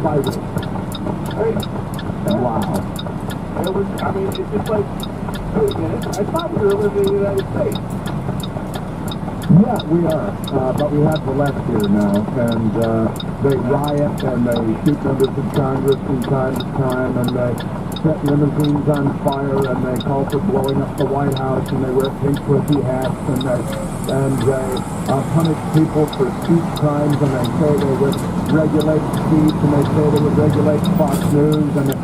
by race. Wow. It was, I mean, it's just like, wait a minute, I thought we were living in the United States. Yeah, we are, but we have the left here now, and they riot and they shoot members of Congress from time to time, and they set limousines on fire, and they call for blowing up the White House, and they wear pink pussy hats, and they punish people for speech crimes, and they say they would regulate speech, and they say they would regulate Fox News, and the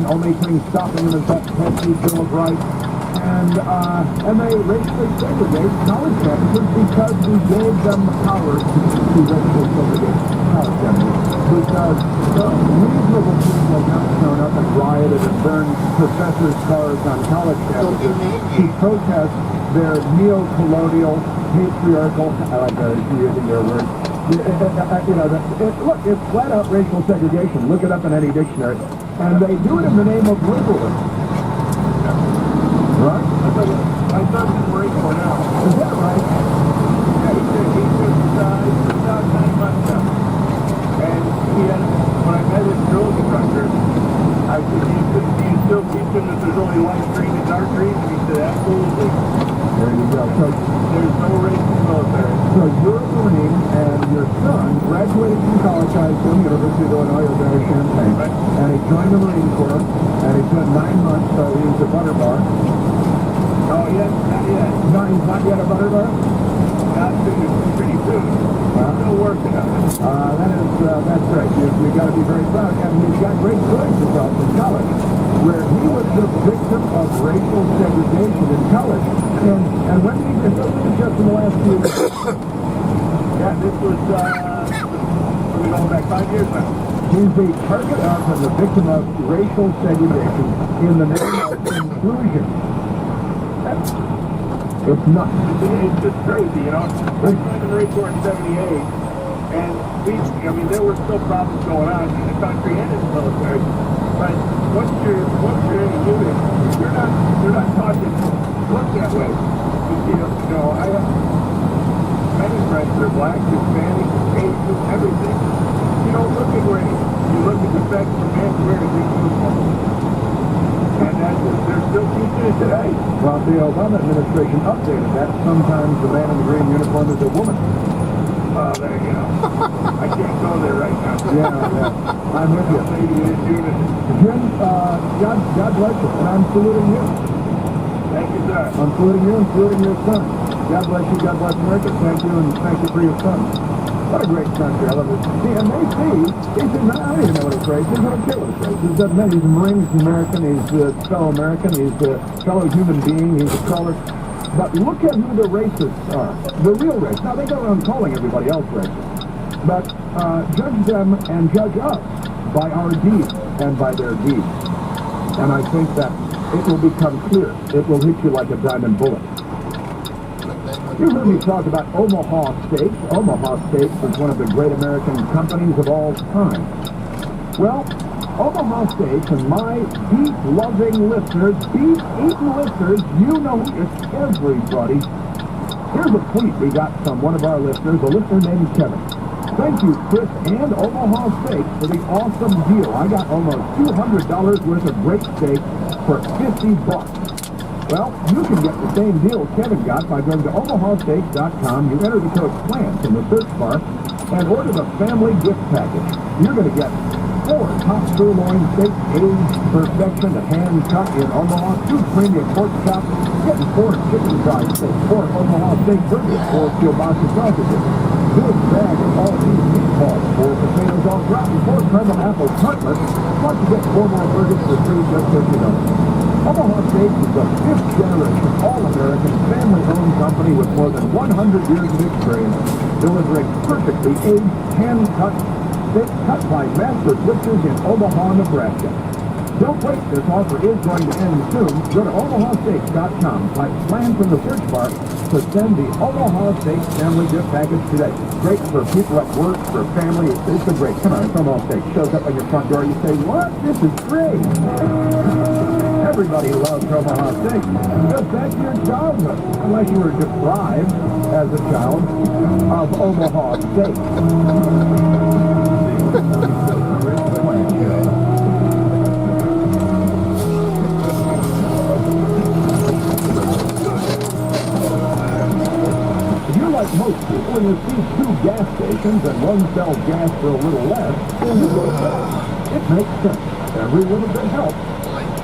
only thing stopping them is that pesky Bill of Rights. And they racially segregate college campuses because we gave them the power to racially segregate college campuses. Because reasonable people have not shown up and rioted and burned professors' cars on college campuses to protest their neo-colonial, patriarchal, I like using your word, look, it's flat out racial segregation. Look it up in any dictionary. And they do it in the name of liberalism. Right? I thought you were Marine Corps now. Is that right? Yeah, he was about 9 months now. And he had, when I met his drill instructor, I said, do you still teach him that there's only light green and dark green? And he said, absolutely. There you go. So there's no race in the military. So you're a Marine, and your son graduated from college, I assume, University of Illinois, Urbana-Champaign, right. And he joined the Marine Corps, and he spent 9 months, so he was a butter bar. Oh, yes, not yet. No, he's not yet a butter bar? Not soon, pretty soon. Still working on it. That's great. You got to be very proud. And he's got great stories about in college, where he was the victim of racial segregation in college. And when did he get this? Just in the last few years? Yeah, this was, we're going back 5 years now. He's the target of and the victim of racial segregation in the name of inclusion. It's nuts. It's just crazy, you know. I joined the Marine Corps in 78, and there were still problems going on in the country and in the military. But once you're in a unit, you're not taught to look that way. You know, I have many friends that are black, Hispanic, Asian, everything. You don't look at race. You look at the fact that the man's wearing a green uniform. And they're still teaching it today. Well, the Obama administration updated that. Sometimes the man in the green uniform is a woman. Oh, there you go. I can't go there right now. Yeah. I'm with you. Maybe in unit. Jim, God bless you, and I'm saluting you. Thank you, sir. I'm saluting you and saluting your son. God bless you, God bless America. Thank you, and thank you for your son. What a great country. I love it. See, and they say, I don't even know what his race is. I don't care what his race is. It doesn't matter. He's a Marine, he's an American, he's a fellow American, he's a fellow human being, he's a color. But look at who the racists are. The real racists. Now, they go around calling everybody else racist. But judge them and judge us by our deeds and by their deeds. And I think that it will become clear. It will hit you like a diamond bullet. You heard me talk about Omaha Steaks. Omaha Steaks is one of the great American companies of all time. Well, Omaha Steaks and my beef-loving listeners, beef-eating listeners, you know it's everybody. Here's a tweet we got from one of our listeners, a listener named Kevin. Thank you, Chris and Omaha Steaks, for the awesome deal. I got almost $200 worth of great steak for $50. Well, you can get the same deal Kevin got by going to omahasteaks.com. You enter the code PLANT in the search bar and order the family gift package. You're going to get 4 top sirloin steaks aged to perfection to hand cut in Omaha, 2 premium pork chops, getting 4 chicken fried steaks, 4 Omaha steak burgers, 4 kielbasa sausages, big bag of all these meatballs, 4 potatoes all gratin, 4 caramel apple cutlets, plus you get 4 more burgers for free just so you know. Omaha Steaks is a 5th generation all-American family-owned company with more than 100 years of experience delivering perfectly aged hand-cut steaks cut by master butchers in Omaha, Nebraska. Don't wait, this offer is going to end soon. Go to omahasteaks.com, type PLANT in the search bar to send the Omaha Steaks family gift package today. Great for people at work, for family. It's a great. Come on, it's Omaha Steaks. Shows up on your front door. You say, what? This is great. Everybody loves Omaha Steaks. Just back to your childhood, unless you were deprived as a child of Omaha Steaks. When you see two gas stations and one sells gas for a little less, you go there. It makes sense. Every little bit helps.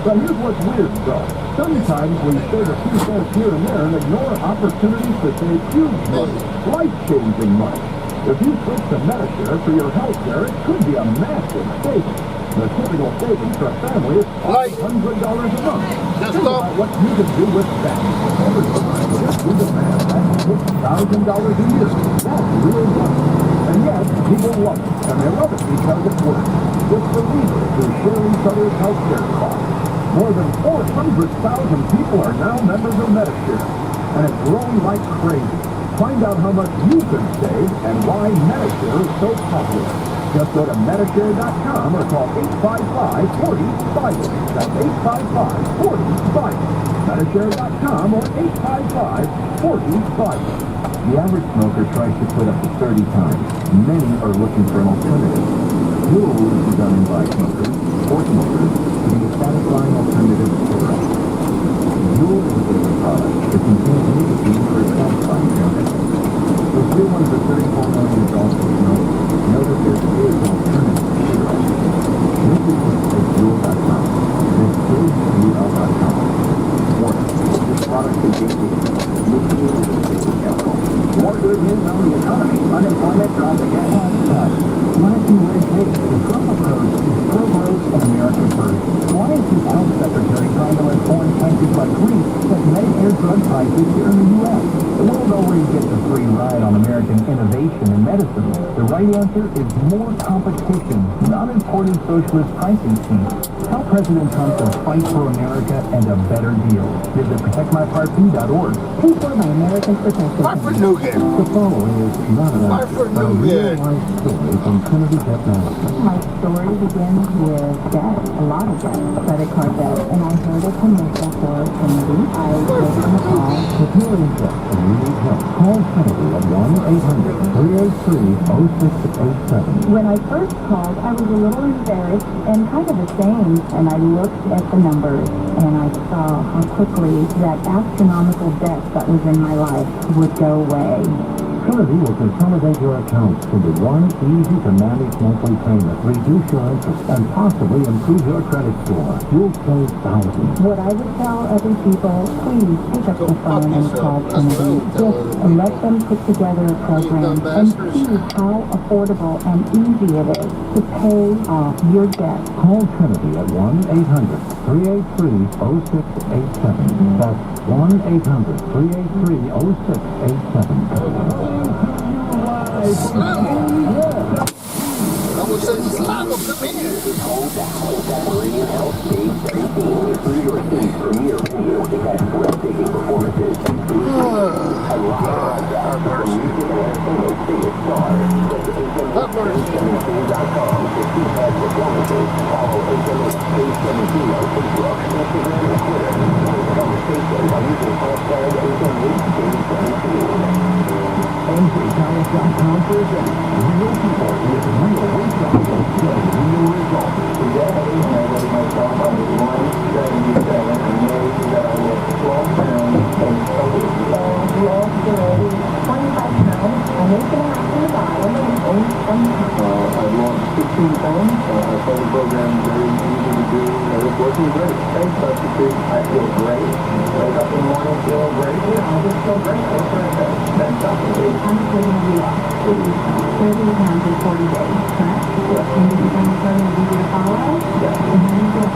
But here's what's weird, though. Sometimes we save a few cents here and there and ignore opportunities to save huge money, life-changing money. If you switch to Medicare for your health care, it could be a massive savings. The typical savings for a family is $500 a month. Think about what you can do with that. Over time, just do the math. That's $6,000 a year. That's real money. And yes, people love it. And they love it because it works. It's the leaders who share each other's health care costs. More than 400,000 people are now members of Medicare. And it's growing like crazy. Find out how much you can save and why Medicare is so popular. Just go to Medicare.com or call 855-40-BIBLE. That's 855-40-BIBLE. Medicare.com or 855-40-BIBLE. The average smoker tries to quit up to 30 times. Many are looking for an alternative. Juul is designed by smokers or smokers to be a satisfying alternative to cigarettes. Juul is a daily product that contains nicotine for a satisfying feeling. If you're one of the 34 million adults who smoke, know that there is an alternative to cigarettes. Visit Juul.com. That's Juul.com. Warning, this product contains nicotine is a safety chemical. More good news on the economy. Unemployment dropped again. Why don't you wait? The Trump approach is pro-growth and American first. Why is the Health Secretary trying to let foreign countries like Greece set Medicare drug prices here in the U.S.? The world already gets a free ride on American innovation in medicine. The right answer is more competition, not importing socialist pricing schemes. Tell President Trump to fight for America and a better deal. Visit ProtectMyParty.org. Paid for by American Protective. Fight for Nugent. The following is not an Fight for a real-life story from Trinity Technology. My story begins with debt, a lot of debt, credit card debt, and I heard a commercial for Trinity. I gave them a call. If you're interested and you need help, call Trinity at 1-800-383-0687. When I first called, I was a little embarrassed and kind of ashamed, and I looked at the numbers, and I saw how quickly that astronomical debt that was in my life would go away. Trinity will consolidate your accounts into one easy-to-manage monthly payment, reduce your interest, and possibly improve your credit score. You'll save thousands. What I would tell other people, please pick up the phone and call Trinity. Just let them put together a program and see how affordable and easy it is to pay off your debt. Call Trinity at 1-800-383-0687. That's 1-800-383-0687. I would say Slava, come in. NJDiet.com presents real people with real weight loss and real results. Today, I weighed myself on 177 and noticed that I was 12 pounds and lost 25 pounds, I make it out to the bottom and only some I lost 15 pounds. I found the program very easy to do, and it's working great. Thanks, Dr. P. I feel great. Wake up in the morning, feel great. Yeah, I just feel great. That's what I said. Thanks, Dr. P. I'm putting you off 30 pounds in 40 days, correct? Yes. And did you find the program easy to follow? Yes. And how do you feel?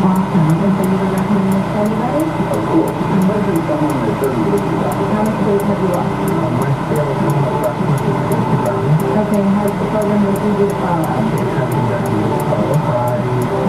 Awesome. And so you would recommend this to everybody? Of course. Especially someone in their 30s with you. How much weight have you lost? My scale is approximately 50 pounds. Okay, and how does the program make it easy to follow? I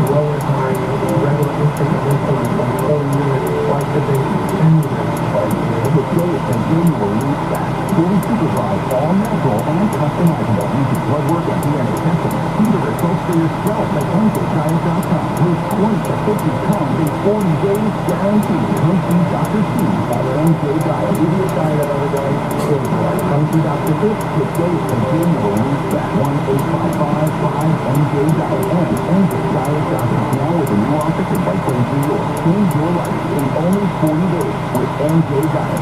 lowered my regular intake of insulin from 4 units twice a day to 10 units twice a day. The goal is continual lose fat, fully supervised, all natural and customizable using blood work and DNA testing. See the results for yourself at NJDiet.com. Lose 20 to 50 pounds in 40 days guaranteed. Come see Dr. C at NJ Diet. Give you a diet of other guys. Come see Dr. C. The goal is continual lose fat. 1-855-5-NJ-DIET and NJDiet.com. Now with a new office in White Plains, New York. Change your life in only 40 days with NJ Diet.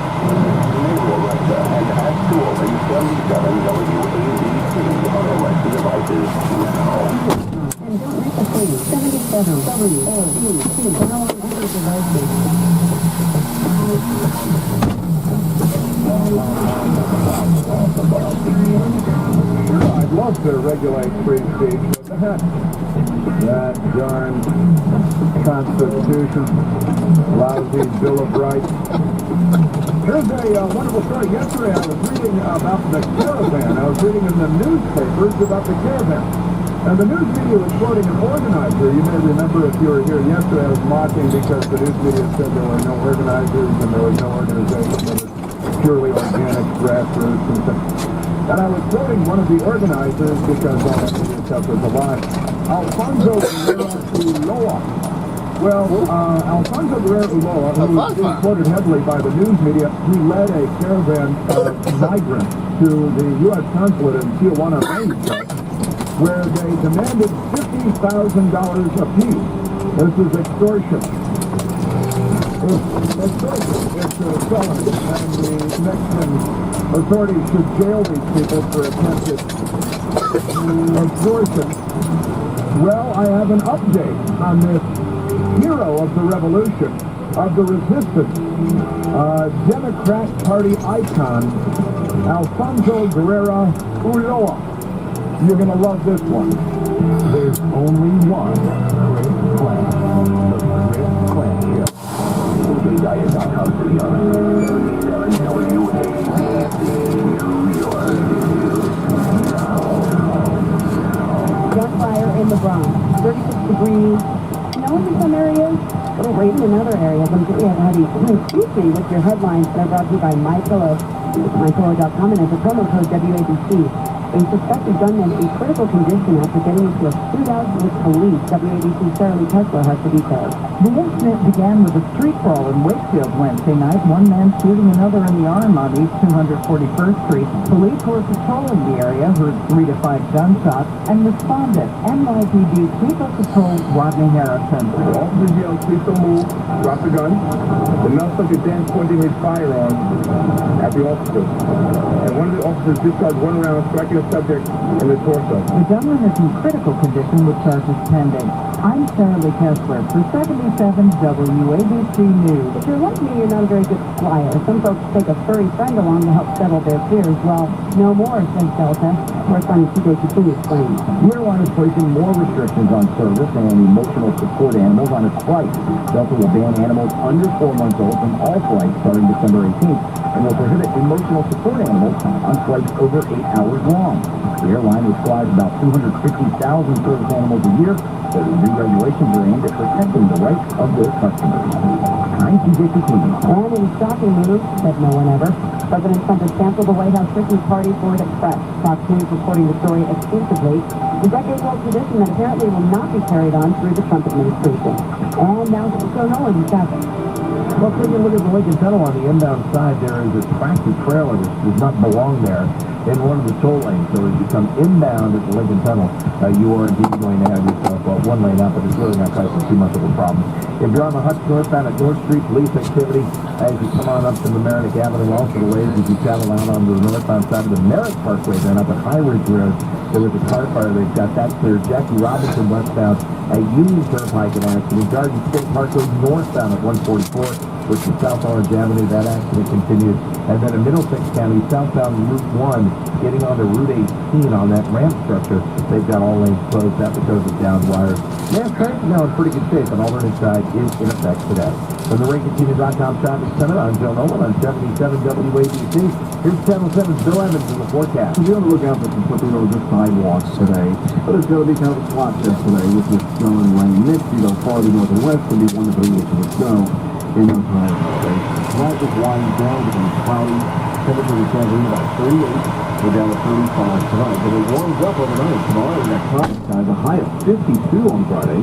Alexa and ask to open 77 WABC on Alexa devices now. And don't miss a thing. 77 WABC. Now on other devices. Sure, I'd love to regulate free speech, but that darn Constitution, lousy Bill of Rights. Here's a wonderful story. Yesterday I was reading about the caravan. I was reading in the newspapers about the caravan. And the news media was quoting an organizer. You may remember if you were here yesterday, I was mocking because the news media said there were no organizers and there was no organization. It was purely organic, grassroots and stuff. And I was quoting one of the organizers because all that media stuff was a lie. Alfonso Guerrero Ulloa. Well, Alfonso Guerrero Ulloa, who was being quoted heavily by the news media, he led a caravan of migrants to the U.S. consulate in Tijuana, Mexico, where they demanded $50,000 apiece. This is extortion. It's extortion. It's a felony, and the Mexican authorities should jail these people for attempted extortion. Well, I have an update on this hero of the revolution, of the resistance, Democrat Party icon, Alfonso Guerrero Ulloa. You're going to love this one. There's only one Chris Clan. The Chris Clan Show. Diet.com studio. 77 WABC, New York. Gunfire in the Bronx. 36 degrees. Snowing in some areas. A little rain in other areas. I'm getting ready. Excuse me with your headlines that are brought to you by MyPillow. MyPillow.com and as a promo code WABC. A suspected gunman in critical condition after getting into a shootout with police. WABC's Sarah Lee Kessler has the details. The incident began with a street brawl in Wakefield Wednesday night. One man shooting another in the arm on East 241st Street. Police were patrolling the area, heard 3 to 5 gunshots, and responded. NYPD Chief of Patrol Rodney Harrison. The officers yelled, "Please don't move, drop the gun." The motherfucker then pointed his firearm at the officers. And one of the officers discharged one round, striking a subject in the torso. The gunman is in critical condition with charges pending. I'm Sarah Lee Kessler for 77 WABC News. If you're like me, you're not a very good flyer. Some folks take a furry friend along to help settle their fears. Well, no more, says Delta. Correspondent TJ Coutinho explains. Airline is placing more restrictions on service and emotional support animals on its flights. Delta will ban animals under 4 months old from all flights starting December 18th and will prohibit emotional support animals on flights over 8 hours long. The airline, which flies about 250,000 service animals a year, says the new regulations are aimed at protecting the rights of their customers. I'm TJ Coutinho. And in a shocking move, said no one ever, President Trump has canceled the White House Christmas party for it express. Fox News reporting the story exclusively. The decade-old tradition that apparently will not be carried on through the Trump administration. And now so no one is happening. Well, take a look at the Lincoln Tunnel on the inbound side. There is a tractor trailer that does not belong there in one of the toll lanes. So as you come inbound at the Lincoln Tunnel, you are indeed going to have yourself one lane out, but it's really not causing too much of a problem. If you're on the Hutch northbound at North Street, police activity as you come on up to Mamaroneck Avenue, also delays as you travel out onto the northbound side of the Merritt Parkway, then up at High Ridge Road. There was a car fire. They've got that clear. Jackie Robinson westbound at Union Turnpike, an accident. Garden State Park Road northbound at 144, which is South Orange Avenue. That accident continues. And then in Middlesex County, southbound Route 1, getting onto Route 18 on that ramp structure. They've got all lanes closed. That's because of downed wires. Mass traffic now in pretty good shape on alternate side is in effect today. From the RainContinue.com Traffic Center, I'm Joe Nolan on 77 WABC. Here's Channel 7's Bill Evans in the forecast. We're going to look out for some flipping over the sidewalks today, but it's going to be kind of a slot test today with this snow and rain. Mix, farther north and west can be 1 to 3 inches of snow in those highs today. Tonight just winds down, becoming cloudy. Temperature this afternoon about 38. We're down to 35 tonight, but it warms up overnight. Tomorrow we got cloudy skies, a high of 52 on Friday.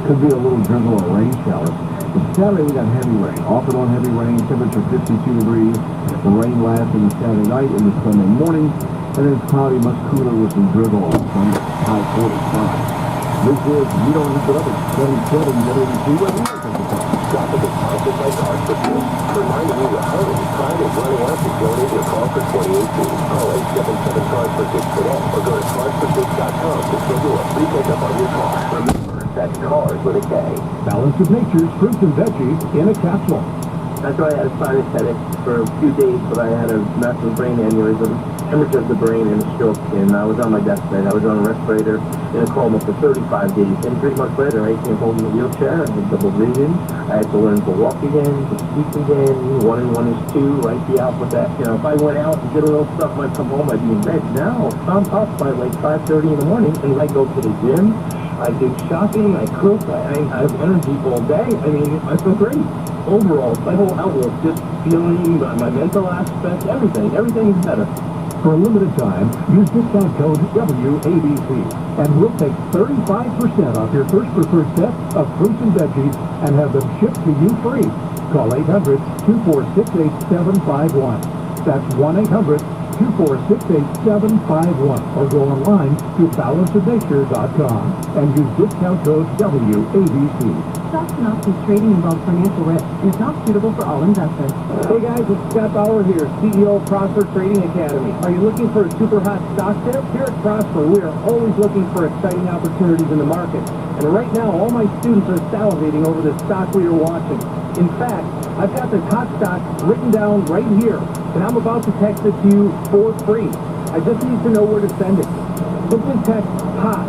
Could be a little drizzle or rain shower. But Saturday we got heavy rain, off and on heavy rain, temperature 52 degrees. The rain lasts in the Saturday night and the Sunday morning, and then it's cloudy, much cooler with some drizzle on Sunday, high 45. This is Vito and Brother 27 WC Radio. Traffic is sponsored by Cars for Kids, reminding you that Harley Pride is running out to donate your car for 2018. Call 877 Cars for Kids today, or go to carsforkids.com to schedule a free pickup on your car. Remember, that's Cars with a K. Balance of Nature's fruits and veggies in a capsule. That's why I had a sinus headache for a few days, but I had a massive brain aneurysm, hemorrhage of the brain, and a stroke. And I was on my deathbed. I was on a respirator in a coma for 35 days. And 3 months later, I came home in a wheelchair. I had double vision. I had to learn to walk again, to speak again. 1 and 1 is 2. Right the alphabet. You know, if I went out and did a little stuff, I'd come home, I'd be in bed. Now, I'm up by like 5:30 in the morning, and I go to the gym. I do shopping. I cook. I have energy all day. I mean, I feel great. Overall, my whole outlook, just feeling, my mental aspect, everything is better. For a limited time, use discount code WABC, and we'll take 35% off your first preferred set of fruits and veggies and have them shipped to you free. Call 800-246-8751. That's 1-800-246-8751, or go online to balanceofnature.com and use discount code WABC. Stock options trading involves financial risk and is not suitable for all investors. Hey guys, it's Scott Bauer here, CEO of Prosper Trading Academy. Are you looking for a super hot stock tip? Here at Prosper, we are always looking for exciting opportunities in the market. And right now, all my students are salivating over the stock we are watching. In fact, I've got this hot stock written down right here, and I'm about to text it to you for free. I just need to know where to send it. Simply text HOT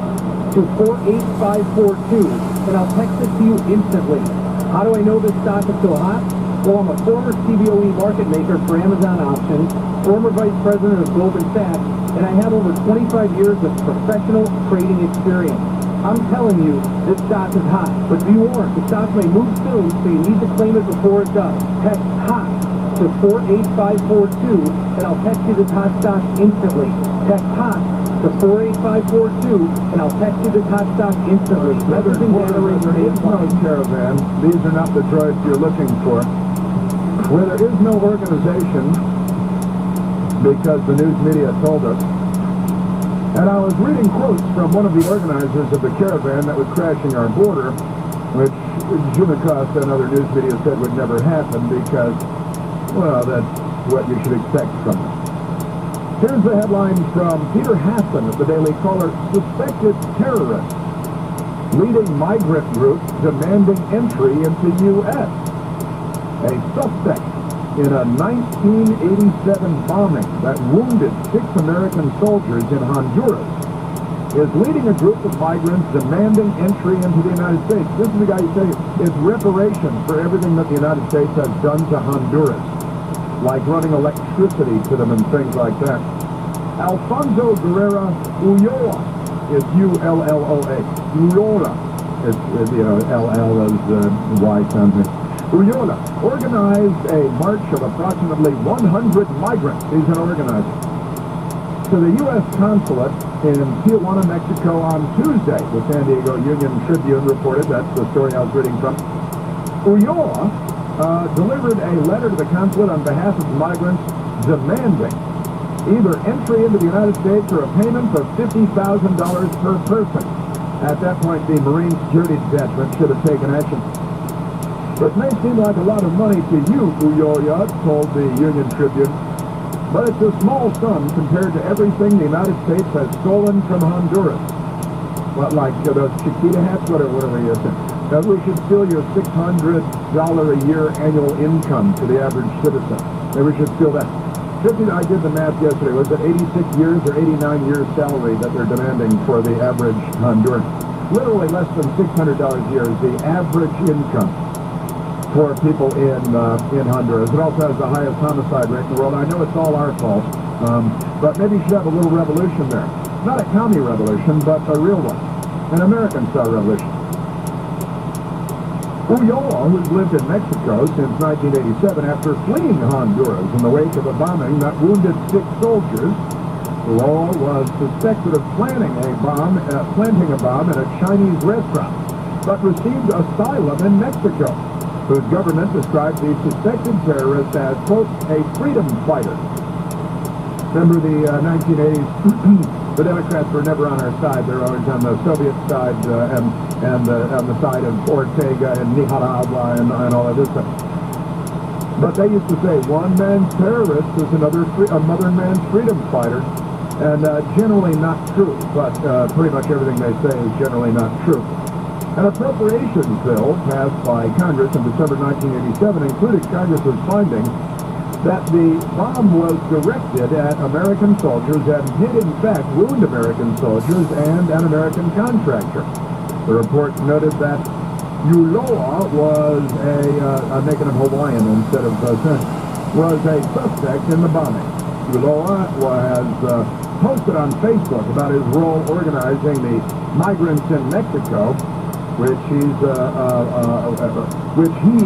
to 48542, and I'll text it to you instantly. How do I know this stock is so hot? Well, I'm a former CBOE market maker for Amazon Options, former vice president of Goldman Sachs, and I have over 25 years of professional trading experience. I'm telling you, this stock is hot, but be warned, the stock may move soon, so you need to claim it before it does. Text HOT to 48542, and I'll text you this hot stock instantly. Text HOT to 48542, and I'll text you this hot stock instantly. Leveraging data rates There is no caravan. These are not the droids you're looking for. Where there is no organization, because the news media told us. And I was reading quotes from one of the organizers of the caravan that was crashing our border, which Jumacasta and other news media said would never happen because, well, that's what you should expect from them. Here's the headline from Peter Hassan of the Daily Caller: Suspected terrorist, leading migrant group demanding entry into U.S. A suspect in a 1987 bombing that wounded 6 American soldiers in Honduras is leading a group of migrants demanding entry into the United States. This is the guy who said it's reparation for everything that the United States has done to Honduras, like running electricity to them and things like that. Alfonso Guerrera Ulloa is U-L-L-O-A. Ulloa is, L-L is Y sounds. Ulloa organized a march of approximately 100 migrants. He's an organizer. To the U.S. consulate in Tijuana, Mexico on Tuesday, the San Diego Union Tribune reported. That's the story I was reading from. Ulloa delivered a letter to the consulate on behalf of the migrants demanding either entry into the United States or a payment of $50,000 per person. At that point, the Marine Security Detachment should have taken action. It may seem like a lot of money to you, Ulloa told the Union Tribune, but it's a small sum compared to everything the United States has stolen from Honduras. What, like those Chiquita hats? Whatever you say. That we should steal your $600 a year annual income to the average citizen. Maybe we should steal that. I did the math yesterday. Was it 86 years or 89 years salary that they're demanding for the average Honduran? Literally less than $600 a year is the average income for people in Honduras. It also has the highest homicide rate in the world. I know it's all our fault, but maybe you should have a little revolution there. Not a commie revolution, but a real one. An American-style revolution. Ulloa, who's lived in Mexico since 1987 after fleeing Honduras in the wake of a bombing that wounded 6 soldiers, Ulloa was suspected of planting a bomb in a Chinese restaurant, but received asylum in Mexico, whose government described the suspected terrorist as, quote, a freedom fighter. Remember the 1980s The Democrats were never on our side. They're always on the Soviet side and on the side of Ortega and Nicaragua and all of this stuff. But they used to say one man's terrorist is another man's freedom fighter. And generally not true, but pretty much everything they say is generally not true. An appropriations bill passed by Congress in December 1987 included Congress's finding that the bomb was directed at American soldiers and did in fact wound American soldiers and an American contractor. The report noted that Uloa was I'm making him Hawaiian instead of was a suspect in the bombing. Uloa has posted on Facebook about his role organizing the migrants in Mexico, which he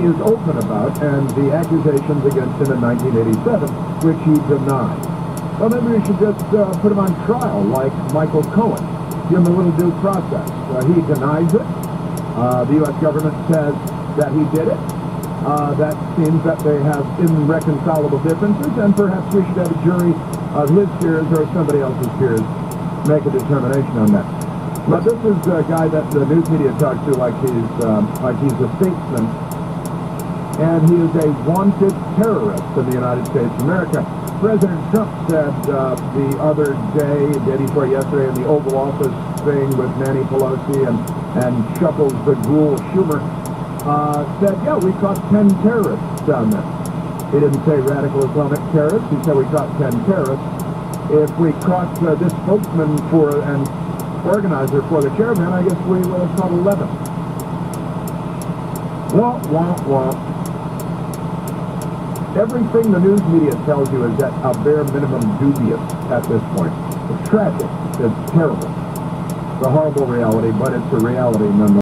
is open about, and the accusations against him in 1987, which he denied. Well, maybe we should just put him on trial like Michael Cohen. Give him a little due process. He denies it. The U.S. government says that he did it. That seems that they have irreconcilable differences, and perhaps we should have a jury of his peers or somebody else's peers make a determination on that. But this is a guy that the news media talks to like he's a statesman, and he is a wanted terrorist in the United States of America. President Trump said the other day, day before yesterday, in the Oval Office thing with Nancy Pelosi and Chuckles the Ghoul Schumer, said, yeah, we caught 10 terrorists down there. He didn't say radical Islamic terrorists. He said we caught 10 terrorists. If we caught this spokesman for and organizer for the caravan, I guess we would have caught 11. Wah, wah, wah. Everything the news media tells you is at a bare minimum dubious at this point. It's tragic. It's terrible. It's a horrible reality, but it's a reality nonetheless.